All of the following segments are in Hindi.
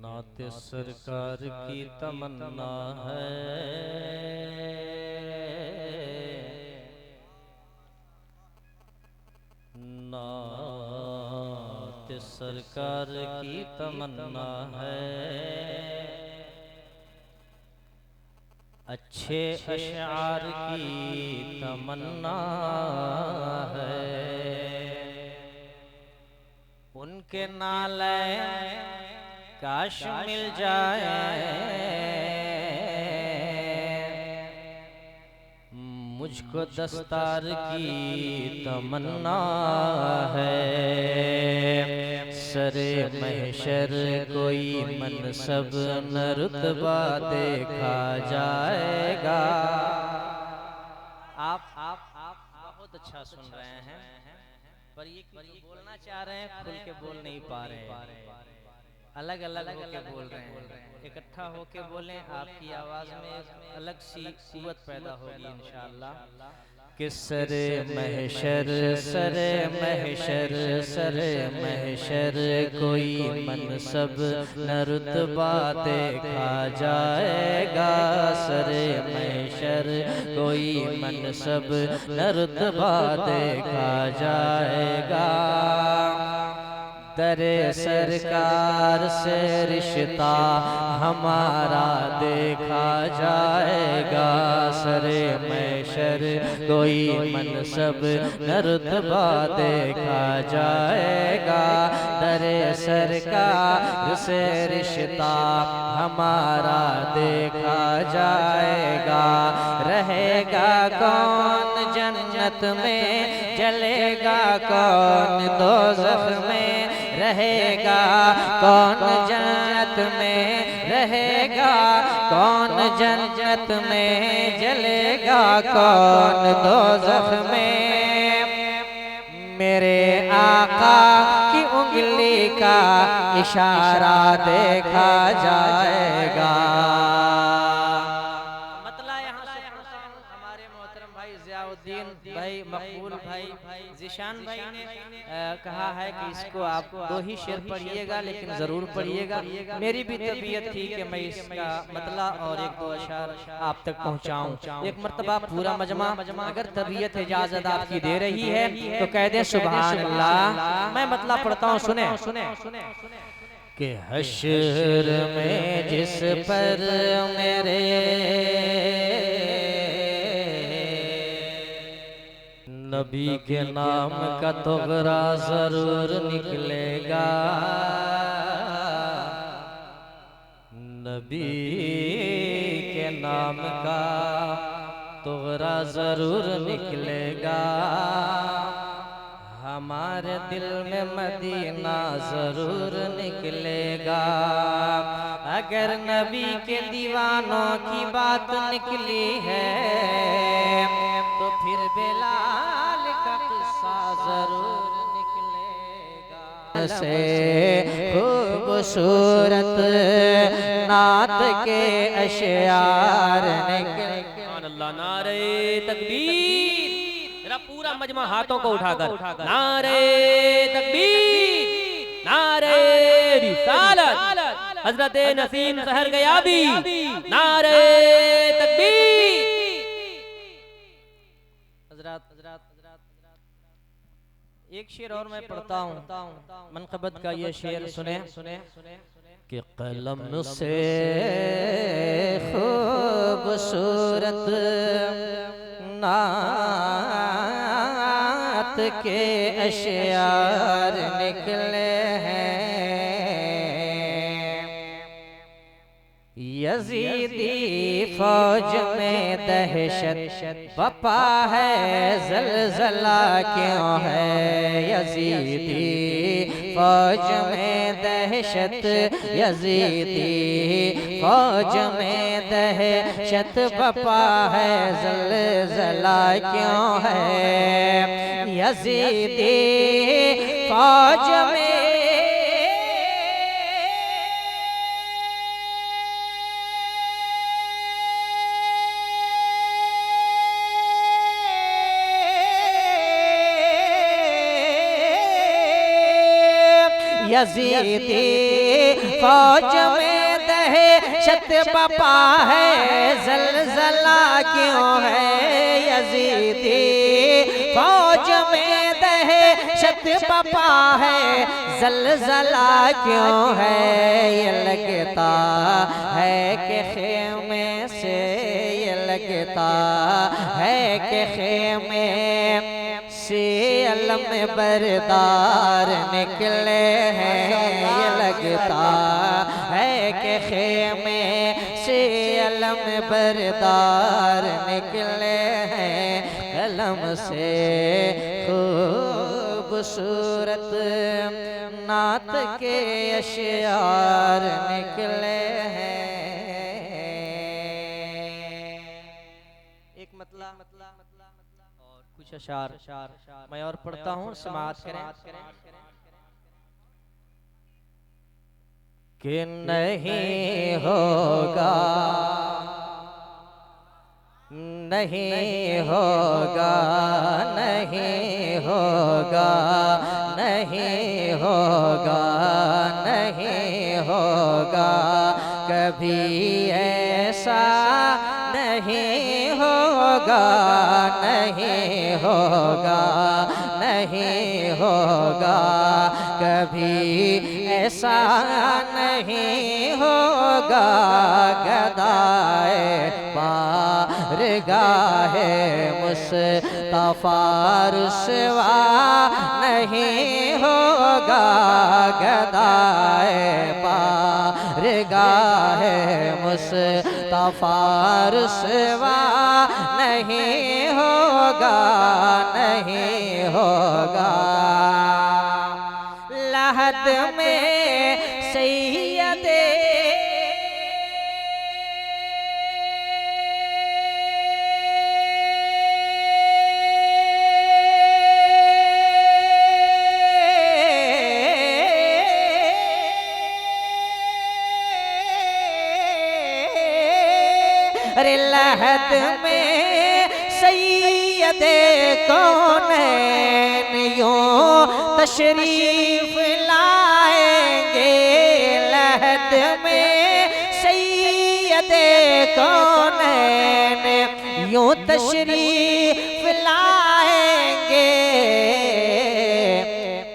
नात सरकार की तमन्ना है, नात सरकार की तमन्ना है। अच्छे अशआर की तमन्ना है, उनके नाले काश मिल जाए, मुझको दस्तार की तमन्ना है। सरे महशर कोई मनसब न रुतबा देखा जाएगा। आप बहुत अच्छा सुन रहे हैं, पर ये बोलना चाह रहे हैं, खुल के बोल नहीं पा रहे हैं, अलग अलग होके बोल रहे हैं। इकट्ठा होके बोलें, आपकी आवाज में अलग सी कुव्वत पैदा होगी इंशाअल्लाह। कि सरे महशर सरे महशर सरे महशर कोई मनसब न रुतबा देखा जाएगा। सरे महशर कोई मनसब न रुतबा देखा जाएगा। दरे सरकार से रिश्ता हमारा देखा जाएगा। सरे महशर कोई मनसब न रुतबा देखा जाएगा। दरे सरकार से रिश्ता हमारा देखा जाएगा। रहेगा कौन जन्नत में, जलेगा कौन दोज़ख में। रहेगा कौन जन्नत में, रहेगा कौन जन्नत में, जलेगा कौन दोज़ख में। मेरे आका की उंगली का इशारा देखा जाएगा। भाई मकबूल भाई ज़िशान भाई ने कहा है कि इसको आप दो ही शेर पढ़िएगा, लेकिन ज़रूर पढ़िएगा। मेरी भी तबीयत थी कि मैं इसका मतलब और एक दो अशार आप तक पहुंचाऊं। एक मर्तबा पूरा मजमा, अगर तबीयत इजाज़त आपकी दे रही है तो कह दे सुभान अल्लाह। मैं मतलब पढ़ता हूँ, सुने कि हश्र में जिस पर मेरे नबी के नाम का तोगरा जरूर निकलेगा। नबी के नाम का तोगरा जरूर निकलेगा। हमारे दिल में मदीना जरूर निकलेगा। अगर नबी के दीवानों की बात निकली है तो फिर बेलाल का किस्सा जरूर निकलेगा। से खूबसूरत नात के अशआर निकलेगा। अल्लाह नारे तकबीर। जरा पूरा मजमा हाथों को उठाकर नारे तकबीर, नारे रिसालत, हजरत नसीम सहर गयाबी, नारे तकबीर। एक शेर और मैं पढ़ता हूँ, मनक़बत का ये शेर सुने कि कलम से खूबसूरत नात के अशआर निकले हैं। यजीदी फौज में दहशत बपा है, ज़लज़ला क्यों है। यजीदी फौज में दहशत, यजीदी फौज में दहशत बपा है, ज़लज़ला क्यों है। यजीदी फौज में यजीदी फौज में छत पपा है, जलजला क्यों है यजीदी, फौज में दहशत पपा है, जलजला क्यों है, ये लगता है कि खेमे से, ये लगता है कि खेमे से अलम बरदार निकले हैं, ये लगता है कि खेमे से अलम बरदार निकले हैं, कलम से खूबसूरत नात के अशयार निकले हैं। एक मतला और कुछ अशार मैं और पढ़ता हूँ, समाअत करें। कि नहीं होगा, नहीं होगा, नहीं होगा, नहीं होगा, नहीं होगा, कभी ऐसा नहीं होगा, नहीं होगा, नहीं होगा, कभी ऐसा नहीं होगा, गदाए बारगाहे मुस्तफा रुसवा नहीं होगा, गदाए बारगाहे मुस्तफा रुसवा नहीं होगा, नहीं होगा। लहद में सैयदे अरे लहद में सैयदे कौनैन यूं तशरीफ लाएंगे, लहद में सैयदे कौनैन यूं तशरीफ लाएंगे,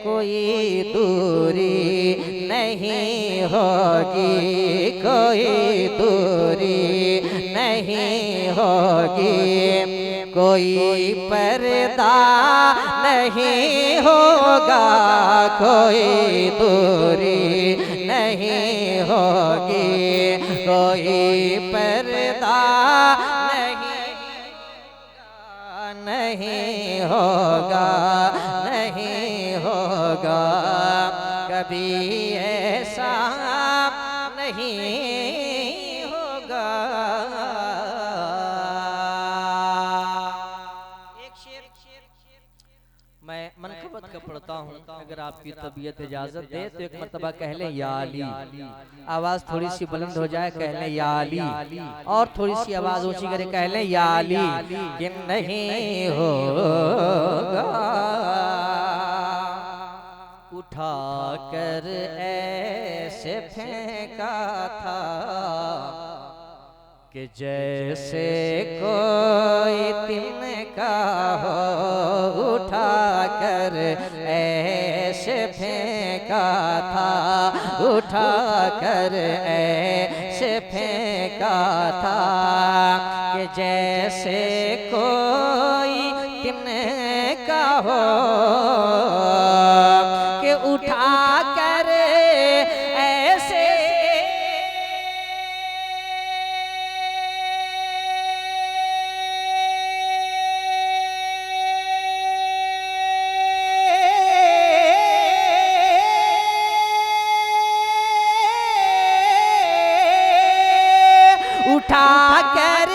कोई दूरी नहीं होगी, कोई दूरी नहीं होगी, कोई पर्दा नहीं होगा, कोई दूरी नहीं होगी, कोई पर्दा नहीं होगा, नहीं होगा, कभी ऐसा नहीं होगा। मैं मनकबत का पढ़ता हूँ, अगर आपकी तबीयत इजाजत दे तो एक मरतबा कह लें या अली, आवाज थोड़ी सी बुलंद हो जाए, कह लें या अली, और थोड़ी सी आवाज ऊंची करे कह लें या अली, कि नहीं होगा उठा कर ऐसे फेंका था कि जैसे कोई तिनका हो, उठा कर ऐसे फेंका था, उठा कर ऐसे फेंका था कि जैसे कोई तिनका हो, कि उठा कर ऐसे उठा कर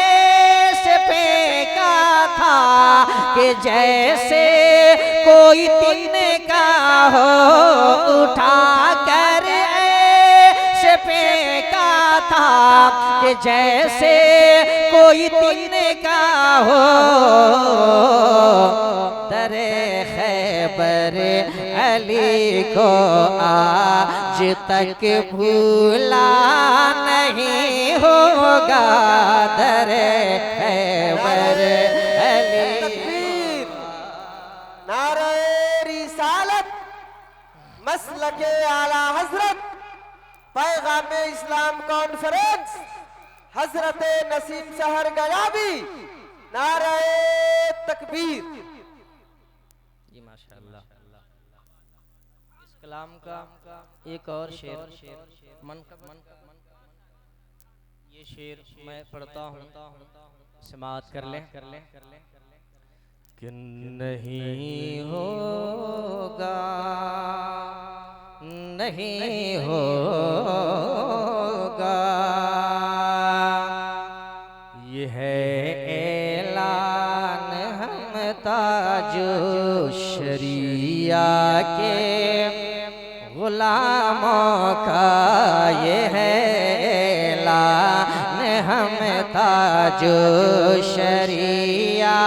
ऐसे फेंका था कि जैसे कोई तिनका हो, उठा कर ऐसे फेंका था कि जैसे कोई तिनका हो, दरे खैबर अली को आज तक भूला नहीं होगा दरे खैबर अली। नारे रिसालत मसलके आला हजरत पैगामे इस्लाम कॉन्फ्रेंस हजरत नसीम शहर गयाबी। नारे तकबीर। जी माशाअल्लाह। इस कलाम का एक और शेर मन ये शेर मैं पढ़ता हूँ, समाअत कर लें। कि नहीं होगा नहीं होगा ये है ऐलान हम ताजो शरिया के गुलामों का, ये है ऐलान हम ताजो शरिया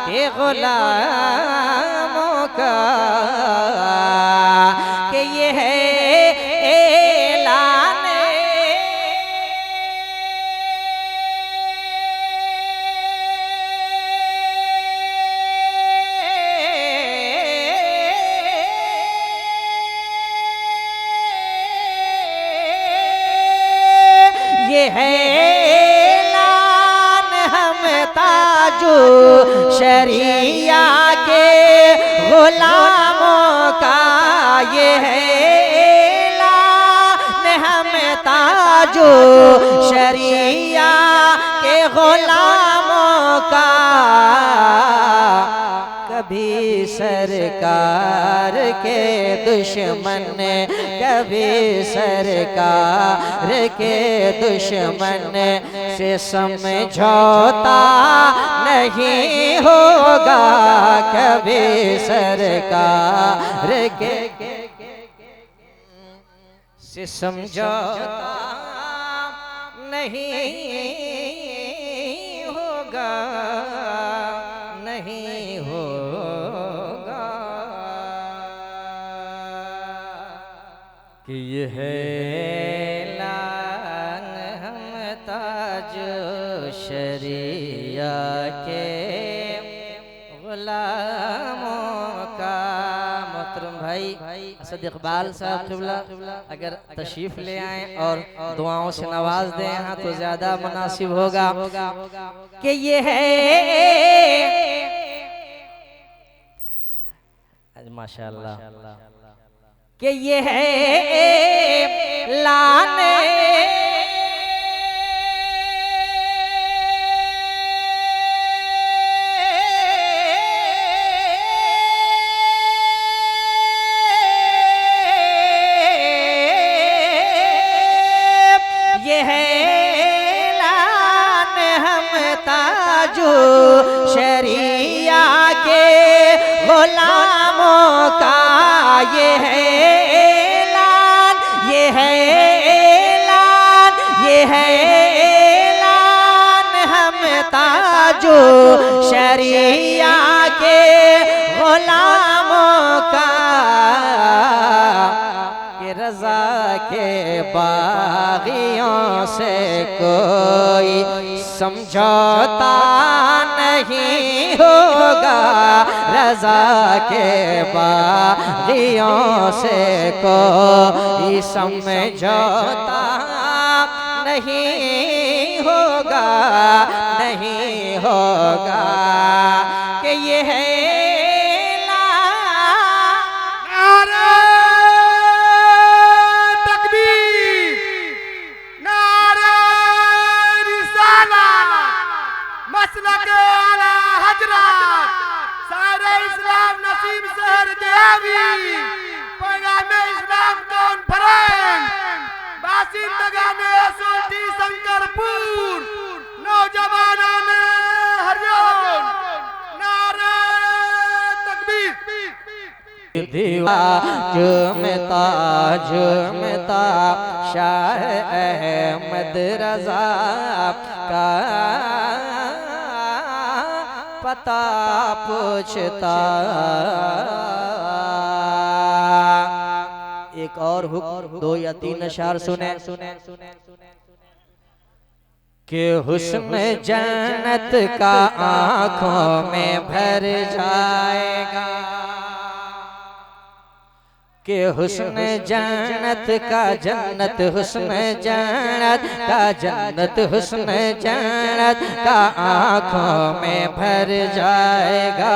के गुलामों का, कि ये है ऐलान ये है ऐलान हम ताजो शरिया के गुलामों का, ये है ऐलान हम ताजो शरिया के गुलामों का। कभी सरकार के दुश्मन, कभी सरकार के दुश्मन से समझौता नहीं होगा, कभी सरकार के से समझौता नहीं होगा, नहीं होगा। कि ये है ऐलान हम ताजो शरिया के गुलामों का। मोहतरम भाई असद इकबाल साहब क़िबला अगर तशरीफ ले आए और दुआओं से नवाज दें यहाँ तो ज्यादा मुनासिब होगा। कि ये है माशाअल्लाह, कि ये है लाने ये है लान हम ताजो शरिया के गुलामों का, ये है ऐलान, ये है ऐलान, ये है ऐलान हम ताजो शरिया के गुलामों का। कि रज़ा के बागियों से कोई समझौता नहीं होगा, रज़ा के बागियों से कोई समझौता नहीं होगा, नहीं होगा। कि ये है पैगामे इस्लाम कॉन्फ्रेंस बासिंदगाने सोटी शंकरपुर नौजवानाने हरियाणा। नारे तकबीर। दीवा झुमता शाह अहमद रज़ा का पता पूछता, एक और हुक्म 2 या 3 अशार सुने कि हुस्न जन्नत का आंखों में भर जाएगा, कि हुस्न जन्नत का जन्नत हुस्न जन्नत का जन्नत हुस्न जन्नत का आँखों में भर जाएगा।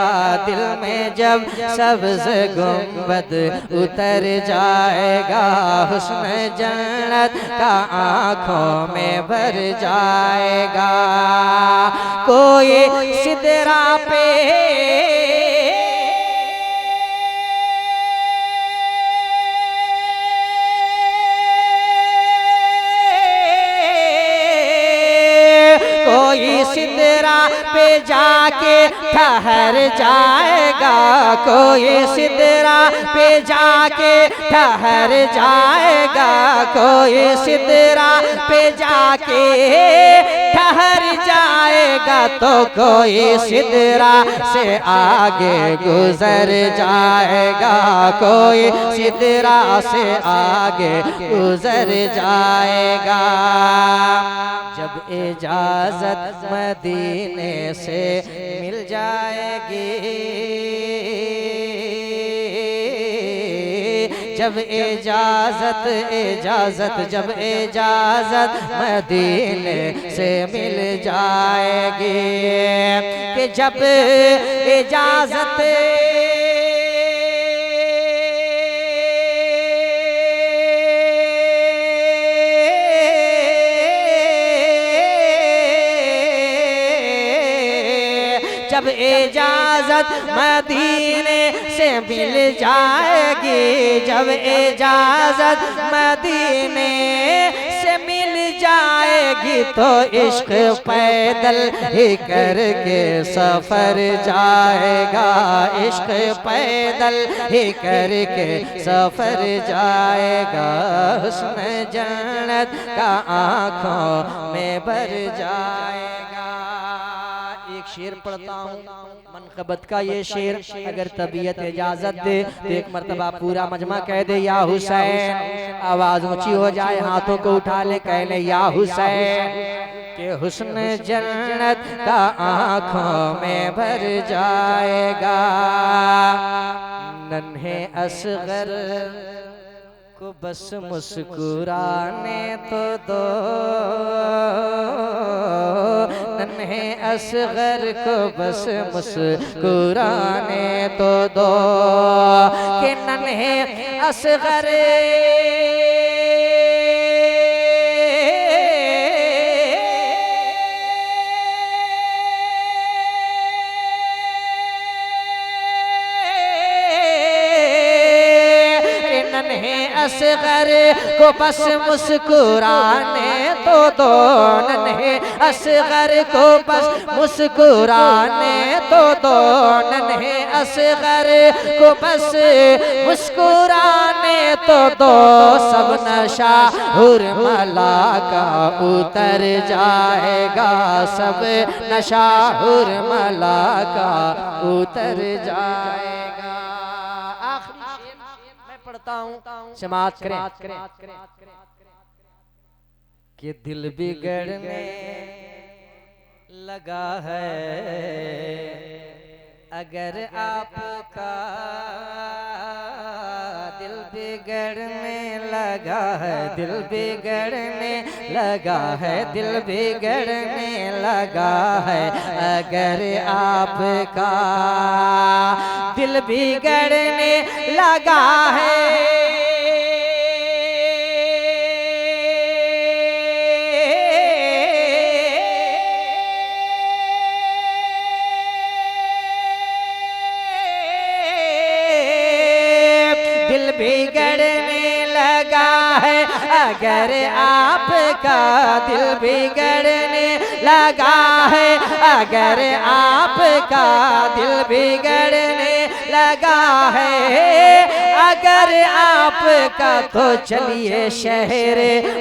दिल में जब सब्ज़ गुंबद उतर जाएगा, हुस्न जन्नत का आँखों में भर जाएगा। कोई सिदरा पे सिदरा पे जाके ठहर जाएगा, कोई सिदरा पे जाके ठहर जाएगा, कोई सिदरा पे जाके ठहर जाएगा, तो कोई सिदरा से आगे गुजर जाएगा, कोई सिदरा से आगे गुजर जाएगा। जब इजाजत मदीने से मिल जाएगी, जब इजाजत जब इजाजत मदीने से मिल जाएगी, कि जब इजाजत जब इजाजत मदीने से मिल जाएगी, जब इजाजत मदीने से मिल जाएगी, तो इश्क पैदल ही करके सफर जाएगा, इश्क पैदल ही करके सफर जाएगा, हुस्न जन्नत का आँखों में भर जाएगा। एक शेर पढ़ता हूँ मनक़बत का, ये शेर अगर तबीयत इजाजत दे तो एक मर्तबा पूरा मजमा कह दे या हुसैन, आवाज ऊंची हो जाए, हाथों को उठा ले, कह ले या हुसैन, कि हुस्न जन्नत का आँखों में भर जाएगा। नन्हे असगर को बस मुस्कुराने तो दो, नन्हे असगर को बस मुस्कुराने तो दो, कि नन्हे असगर असगर को बस मुस्कुराने तो दो, नन्हे असगर को बस मुस्कुराने तो दो, नन्हे असगर को बस मुस्कुराने तो दो, सब नशा हुरमला का उतर जाएगा, सब नशा हुरमला का उतर जाएगा। पढ़ता हूँ, समाज करें कि दिल बिगड़ने लगा है अगर आपका, दिल बिगड़ने लगा है, दिल बिगड़ने लगा है, दिल बिगड़ने लगा है अगर आपका, दिल बिगड़ने लगा है बिगड़ने लगा है अगर आपका, दिल बिगड़ने लगा है अगर आपका, दिल बिगड़ने लगा है अगर आपका, तो चलिए शहर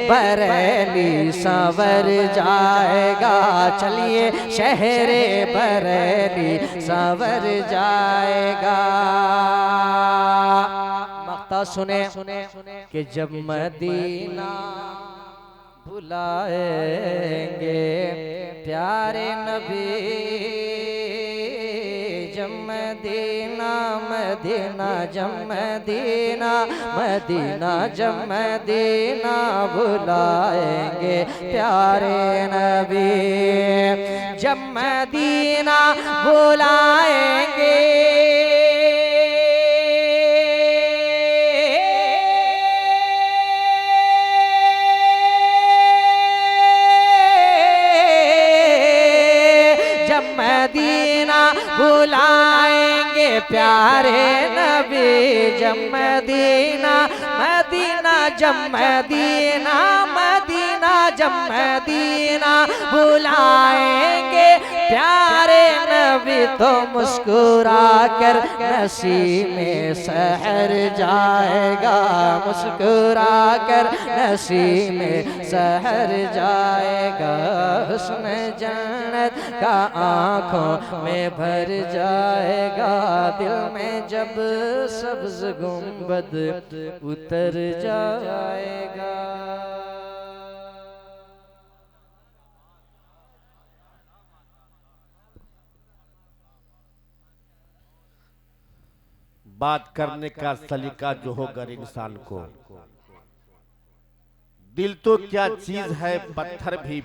बरेली संवर जाएगा, चलिए शहर बरेली संवर जाएगा। तो सुने कि जब मदीना बुलाएंगे प्यारे नबी, जब मदीना मदीना जब मदीना मदीना जब मदीना बुलाएंगे प्यारे नबी, जब मदीना बुलाएंगे मदीना बुलाएंगे प्यारे नबी, जब मदीना मदीना जब मदीना मदीना जब मदीना बुलाएंगे प्यारे नबी, तो मुस्कुरा कर नसीमे सहर जाएगा, मुस्कुरा कर नसीमे सहर जाएगा, हुस्न जन्नत का आँखों में भर जाएगा, दिल में जब सब्ज गुंबद उतर जाएगा। बात करने का सलीका जो होगा इंसान को, दिल तो क्या चीज है पत्थर भी